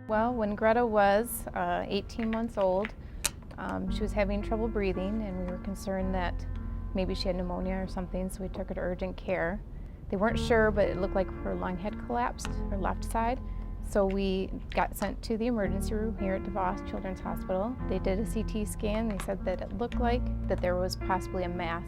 Well, when Greta was 18 months old, she was having trouble breathing, and we were concerned that maybe she had pneumonia or something, so we took her to urgent care. They weren't sure, but it looked like her lung had collapsed, her left side. So we got sent to the emergency room here at DeVos Children's Hospital. They did a CT scan. They said that it looked like that there was possibly a mass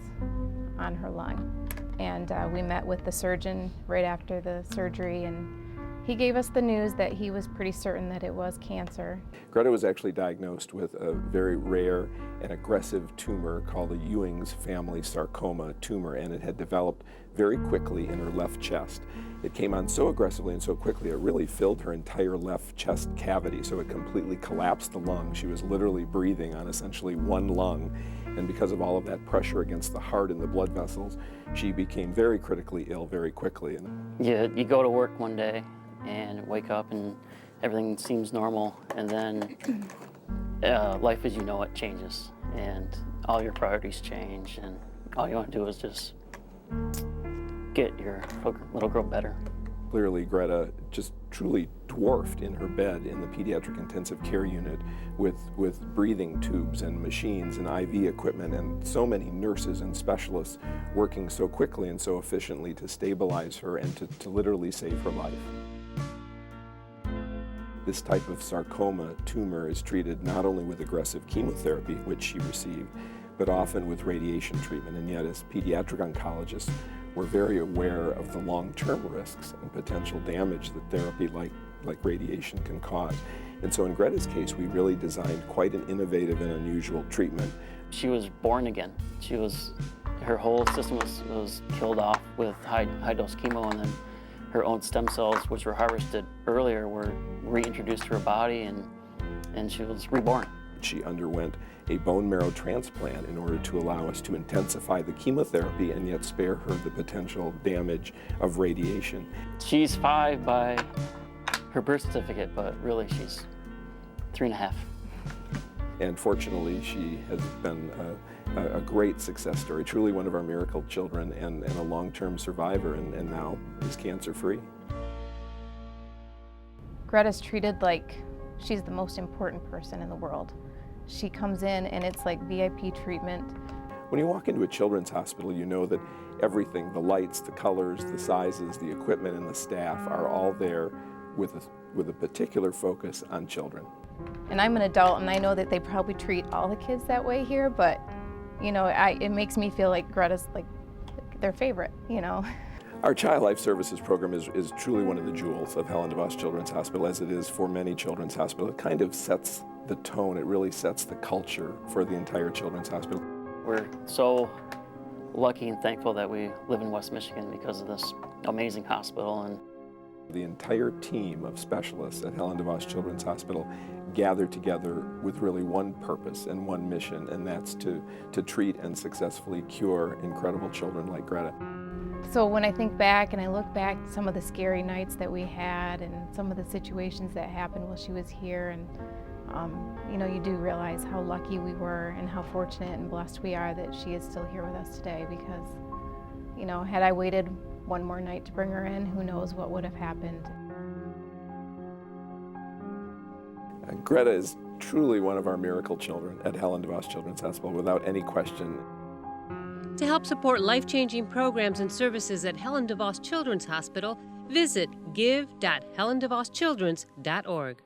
on her lung. And we met with the surgeon right after the surgery, and he gave us the news that he was pretty certain that it was cancer. Greta was actually diagnosed with a very rare and aggressive tumor called a Ewing's family sarcoma tumor, and it had developed very quickly in her left chest. It came on so aggressively and so quickly, it really filled her entire left chest cavity, so it completely collapsed the lung. She was literally breathing on essentially one lung, and because of all of that pressure against the heart and the blood vessels, she became very critically ill very quickly. Yeah, you go to work one day and wake up and everything seems normal, and then life as you know it changes, and all your priorities change, and all you want to do is just get your little girl better. Clearly, Greta just truly dwarfed in her bed in the pediatric intensive care unit with breathing tubes and machines and IV equipment and so many nurses and specialists working so quickly and so efficiently to stabilize her and to literally save her life. This type of sarcoma tumor is treated not only with aggressive chemotherapy, which she received, but often with radiation treatment. And yet, as pediatric oncologists, we're very aware of the long-term risks and potential damage that therapy like radiation can cause. And so in Greta's case, we really designed quite an innovative and unusual treatment. She was born again. Her whole system was killed off with high-dose chemo, and then her own stem cells, which were harvested earlier, were reintroduced to her body, and she was reborn. She underwent a bone marrow transplant in order to allow us to intensify the chemotherapy and yet spare her the potential damage of radiation. She's 5 by her birth certificate, but really she's 3.5. And fortunately, she has been a great success story, truly one of our miracle children, and a long-term survivor, and now is cancer-free. Greta's treated like she's the most important person in the world. She comes in and it's like VIP treatment. When you walk into a children's hospital, you know that everything, the lights, the colors, the sizes, the equipment, and the staff are all there with a particular focus on children. And I'm an adult, and I know that they probably treat all the kids that way here, but you know, it makes me feel like Greta's like their favorite, you know. Our Child Life Services program is truly one of the jewels of Helen DeVos Children's Hospital, as it is for many children's hospitals. It kind of sets the tone, it really sets the culture for the entire children's hospital. We're so lucky and thankful that we live in West Michigan because of this amazing hospital. And the entire team of specialists at Helen DeVos Children's Hospital gathered together with really one purpose and one mission, and that's to treat and successfully cure incredible children like Greta. So when I think back and I look back at some of the scary nights that we had and some of the situations that happened while she was here, and you know, you do realize how lucky we were and how fortunate and blessed we are that she is still here with us today, because, you know, had I waited one more night to bring her in, who knows what would have happened. Greta is truly one of our miracle children at Helen DeVos Children's Hospital, without any question. To help support life-changing programs and services at Helen DeVos Children's Hospital, visit give.helendevoschildrens.org.